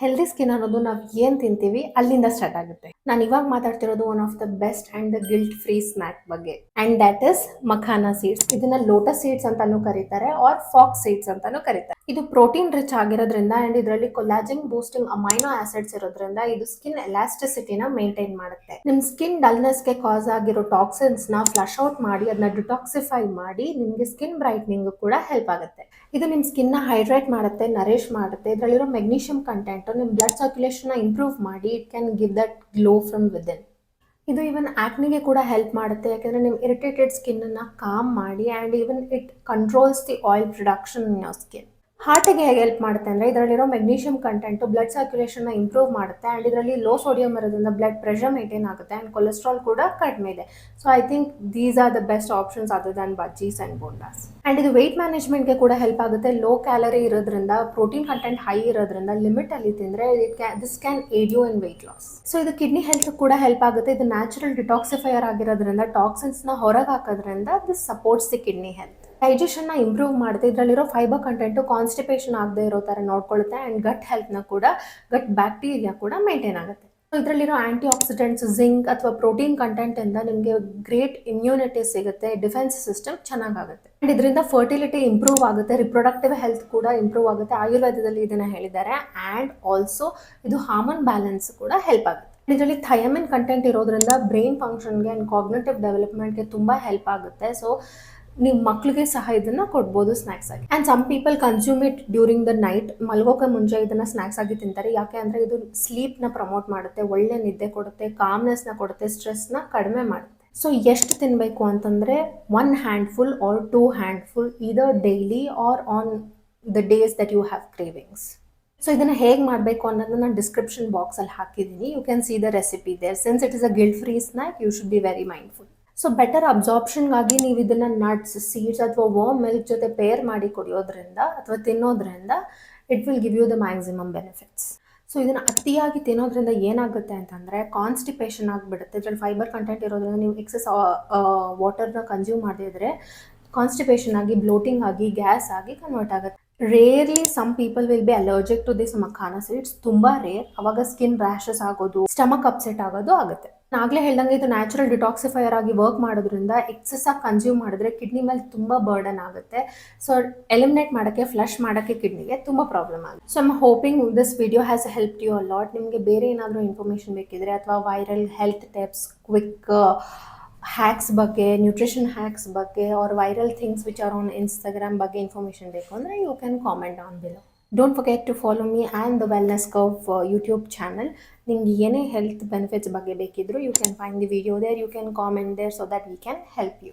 Healthy skin ಅನ್ನೋದು ನಾವು ಏನ್ ತಿಂತೀವಿ ಅಲ್ಲಿಂದ ಸ್ಟಾರ್ಟ್ ಆಗುತ್ತೆ. ನಾನು ಇವಾಗ ಮಾತಾಡ್ತಿರೋದು one of the best and the guilt free snack ಬಗ್ಗೆ, ಅಂಡ್ ದಟ್ ಇಸ್ ಮಖಾನಾ ಸೀಡ್ಸ್. ಇದನ್ನ ಲೋಟಸ್ ಸೀಡ್ಸ್ ಅಂತಾನೂ ಕರೀತಾರೆ ಆರ್ ಫಾಕ್ಸ್ ಸೀಡ್ಸ್ ಅಂತಾನೂ ಕರೀತಾರೆ. ಇದು ಪ್ರೋಟೀನ್ ರಿಚ್ ಆಗಿರೋದ್ರಿಂದ ಅಂಡ್ ಇದರಲ್ಲಿ ಕೊಲಾಜಿನ್ ಬೂಸ್ಟಿಂಗ್ ಅಮೈನೋ ಆಸಿಡ್ಸ್ ಇರೋದ್ರಿಂದ ಇದು ಸ್ಕಿನ್ ಎಲಾಸ್ಟಿಸಿಟಿನ ಮೇಂಟೈನ್ ಮಾಡುತ್ತೆ. ನಿಮ್ ಸ್ಕಿನ್ ಡಲ್ನೆಸ್ ಗೆ ಕಾಸ್ ಆಗಿರೋ ಟಾಕ್ಸಿನ್ಸ್ ನ ಫ್ಲಶ್ ಔಟ್ ಮಾಡಿ ಅದನ್ನ ಡಿಟಾಕ್ಸಿಫೈ ಮಾಡಿ ನಿಮ್ಗೆ ಸ್ಕಿನ್ ಬ್ರೈಟ್ನಿಂಗ್ ಕೂಡ ಹೆಲ್ಪ್ ಆಗುತ್ತೆ. ಇದು ನಿಮ್ಮ ಸ್ಕಿನ್ ನ ಹೈಡ್ರೇಟ್ ಮಾಡುತ್ತೆ, ನರಿಶ್ ಮಾಡುತ್ತೆ. ಇದರಲ್ಲಿರೋ ಮೆಗ್ನೀಷಿಯಂ ಕಂಟೆಂಟ್ ನಿಮ್ಮ ಬ್ಲಡ್ ಸರ್ಕ್ಯುಲೇಷನ್ ಇಂಪ್ರೂವ್ ಮಾಡಿ it can give that glow from within. ಇದು ಈವನ್ ಆಕ್ನಿಗೆ ಕೂಡ ಹೆಲ್ಪ್ ಮಾಡುತ್ತೆ, ಯಾಕಂದ್ರೆ ನಿಮ್ಮ ಇರಿಟೇಟೆಡ್ ಸ್ಕಿನ್ ಅನ್ನ ಕಾಮ್ ಮಾಡಿ and even it controls the oil production in your skin. ಹಾರ್ಟಿಗೆ ಹೇಗೆ ಹೆಲ್ಪ್ ಮಾಡುತ್ತೆ ಅಂದರೆ ಇದರಲ್ಲಿರೋ magnesium content blood circulation improve ಮಾಡುತ್ತೆ ಆ್ಯಂಡ್ ಇದರಲ್ಲಿ ಲೋ ಸೋಡಿಯಂ ಇರೋದ್ರಿಂದ ಬ್ಲಡ್ ಪ್ರೆಷರ್ ಮೇಂಟೈನ್ ಆಗುತ್ತೆ ಆ್ಯಂಡ್ ಕೊಲೆಸ್ಟ್ರಾಲ್ ಕೂಡ ಕಡಿಮೆ ಇದೆ. So I think these are the best options other than bajjis and bondas. And ಇದು ವೆಯ್ಟ್ ಮ್ಯಾನೇಜ್ಮೆಂಟ್ಗೆ ಕೂಡ ಹೆಲ್ಪ್ ಆಗುತ್ತೆ. ಲೋ ಕ್ಯಾಲರಿ ಇರೋದ್ರಿಂದ, ಪ್ರೋಟೀನ್ ಕಂಟೆಂಟ್ ಹೈ ಇರೋದ್ರಿಂದ ಲಿಮಿಟ್ ಅಲ್ಲಿ ತಿಂದರೆ this can aid you in weight loss. So ಇದು ಕಿಡ್ನಿ ಹೆಲ್ತ್ ಕೂಡ ಹೆಲ್ಪ್ ಆಗುತ್ತೆ. ಇದು ನ್ಯಾಚುರಲ್ ಡಿಟಾಕ್ಸಿಫೈಯರ್ ಆಗಿರೋದ್ರಿಂದ ಟಾಕ್ಸಿನ್ಸ್ನ ಹೊರಗೆ ಹಾಕೋದ್ರಿಂದ this supports the kidney health. Digestion ನ ಇಂಪ್ರೂವ್ ಮಾಡುತ್ತೆ. ಇದರಲ್ಲಿರೋ ಫೈಬರ್ ಕಂಟೆಂಟ್ ಕಾನ್ಸ್ಟಿಪೇಷನ್ ಆಗದೆ ಇರೋ ತರ ನೋಡ್ಕೊಳ್ಳುತ್ತೆ ಅಂಡ್ ಗಟ್ ಹೆಲ್ತ್ ನ ಕೂಡ, ಗಟ್ ಬ್ಯಾಕ್ಟೀರಿಯಾ ಕೂಡ ಮೇಂಟೈನ್ ಆಗುತ್ತೆ. ಇದರಲ್ಲಿರೋ ಆಂಟಿ ಆಕ್ಸಿಡೆಂಟ್ಸ್, ಜಿಂಕ್ ಅಥವಾ ಪ್ರೋಟೀನ್ ಕಂಟೆಂಟ್ ಇಂದ ನಿಮಗೆ ಗ್ರೇಟ್ ಇಮ್ಯುನಿಟಿ ಸಿಗುತ್ತೆ, ಡಿಫೆನ್ಸ್ ಸಿಸ್ಟಮ್ ಚೆನ್ನಾಗುತ್ತೆ. ಅಂಡ್ ಇದರಿಂದ ಫರ್ಟಿಲಿಟಿ ಇಂಪ್ರೂವ್ ಆಗುತ್ತೆ, ರಿಪ್ರೊಡಕ್ಟಿವ್ ಹೆಲ್ತ್ ಕೂಡ ಇಂಪ್ರೂವ್ ಆಗುತ್ತೆ. ಆಯುರ್ವೇದದಲ್ಲಿ ಇದನ್ನ ಹೇಳಿದ್ದಾರೆ. ಅಂಡ್ ಆಲ್ಸೋ ಇದು ಹಾರ್ಮೋನ್ ಬ್ಯಾಲೆನ್ಸ್ ಕೂಡ ಹೆಲ್ಪ್ ಆಗುತ್ತೆ. ಇದರಲ್ಲಿ ಥೈಯಾಮಿನ್ ಕಂಟೆಂಟ್ ಇರೋದ್ರಿಂದ ಬ್ರೈನ್ ಫಂಕ್ಷನ್ಗೆ ಅಂಡ್ ಕಾಗ್ನಿಟಿವ್ ಡೆವಲಪ್ಮೆಂಟ್ಗೆ ತುಂಬಾ ಹೆಲ್ಪ್ ಆಗುತ್ತೆ. ಸೊ ನೀವು ಮಕ್ಕಳಿಗೆ ಸಹ ಇದನ್ನ ಕೊಡ್ಬೋದು ಸ್ನ್ಯಾಕ್ಸ್ ಆಗಿ. And some people consume it during the night. ಮಲ್ಗೋಕೆ ಮುಂಚೆ ಇದನ್ನ ಸ್ನ್ಯಾಕ್ಸ್ ಆಗಿ ತಿಂತಾರೆ. ಯಾಕೆ ಅಂದರೆ ಇದು ಸ್ಲೀಪ್ನ ಪ್ರಮೋಟ್ ಮಾಡುತ್ತೆ, ಒಳ್ಳೆ ನಿದ್ದೆ ಕೊಡುತ್ತೆ, ಕಾಮ್ನೆಸ್ನ ಕೊಡುತ್ತೆ, ಸ್ಟ್ರೆಸ್ನ ಕಡಿಮೆ ಮಾಡುತ್ತೆ. ಸೊ ಎಷ್ಟು ತಿನ್ನಬೇಕು ಅಂತಂದರೆ 1 handful or 2 handful either daily or on the days that you have cravings. So ಇದನ್ನು ಹೇಗೆ ಮಾಡಬೇಕು ಅನ್ನೋದನ್ನ ನಾನು ಡಿಸ್ಕ್ರಿಪ್ಷನ್ ಬಾಕ್ಸಲ್ಲಿ ಹಾಕಿದ್ದೀನಿ. You can see the recipe there. Since it is a guilt free snack, you should be very mindful. So better ಅಬ್ಸಾರ್ಪ್ಷನ್ಗಾಗಿ ನೀವು ಇದನ್ನು ನಟ್ಸ್, ಸೀಡ್ಸ್ ಅಥವಾ ವಾರ್ಮ್ ಮಿಲ್ಕ್ ಜೊತೆ ಪೇರ್ ಮಾಡಿ ಕುಡಿಯೋದ್ರಿಂದ ಅಥವಾ ತಿನ್ನೋದ್ರಿಂದ it will give you the maximum benefits. So ಇದನ್ನು ಅತಿಯಾಗಿ ತಿನ್ನೋದ್ರಿಂದ ಏನಾಗುತ್ತೆ ಅಂತಂದರೆ ಕಾನ್ಸ್ಟಿಪೇಷನ್ ಆಗಿಬಿಡುತ್ತೆ. ಇದರಲ್ಲಿ ಫೈಬರ್ ಕಂಟೆಂಟ್ ಇರೋದ್ರಿಂದ ನೀವು ಎಕ್ಸೆಸ್ ವಾಟರ್ನ ಕನ್ಸ್ಯೂಮ್ ಮಾಡಿದರೆ ಕಾನ್ಸ್ಟಿಪೇಷನ್ ಆಗಿ, ಬ್ಲೋಟಿಂಗ್ ಆಗಿ, ಗ್ಯಾಸ್ ಆಗಿ ಕನ್ವರ್ಟ್ ಆಗುತ್ತೆ. Rarely some people will be allergic to this makhana seeds. ತುಂಬ ರೇರ್. ಅವಾಗ ಸ್ಕಿನ್ ರ್ಯಾಷಸ್ ಆಗೋದು, ಸ್ಟಮಕ್ ಅಪ್ಸೆಟ್ ಆಗೋದು ಆಗುತ್ತೆ. ನಾಗಲೇ ಹೇಳ್ದಂಗೆ ಇದು ನ್ಯಾಚುರಲ್ ಡಿಟಾಕ್ಸಿಫೈಯರ್ ಆಗಿ ವರ್ಕ್ ಮಾಡೋದ್ರಿಂದ ಎಕ್ಸೆಸ್ ಆಗಿ ಕನ್ಸ್ಯೂಮ್ ಮಾಡಿದ್ರೆ ಕಿಡ್ನಿ ಮೇಲೆ ತುಂಬ ಬರ್ಡನ್ ಆಗುತ್ತೆ. ಸೊ ಎಲಿಮಿನೇಟ್ ಮಾಡೋಕ್ಕೆ, ಫ್ಲಶ್ ಮಾಡೋಕ್ಕೆ ಕಿಡ್ನಿಗೆ ತುಂಬ ಪ್ರಾಬ್ಲಮ್ ಆಗುತ್ತೆ. So I'm hoping this video has help you a lot. ನಿಮಗೆ ಬೇರೆ ಏನಾದರೂ ಇನ್ಫಾರ್ಮೇಷನ್ ಬೇಕಿದ್ರೆ ಅಥವಾ viral health tips, quick hacks ಬಗ್ಗೆ, ನ್ಯೂಟ್ರಿಷನ್ ಹ್ಯಾಕ್ಸ್ ಬಗ್ಗೆ or viral things which are on Instagram ಬಗ್ಗೆ ಇನ್ಫಾರ್ಮೇಷನ್ ಬೇಕು ಅಂದರೆ you can comment on below. Don't forget to follow me and the wellness curve YouTube channel. ನಿಮ್ಗೆ ಏನೇ health benefits ಬಗ್ಗೆ ಬೇಕಿದ್ರು you can find the video there, you can comment there so that we can help you.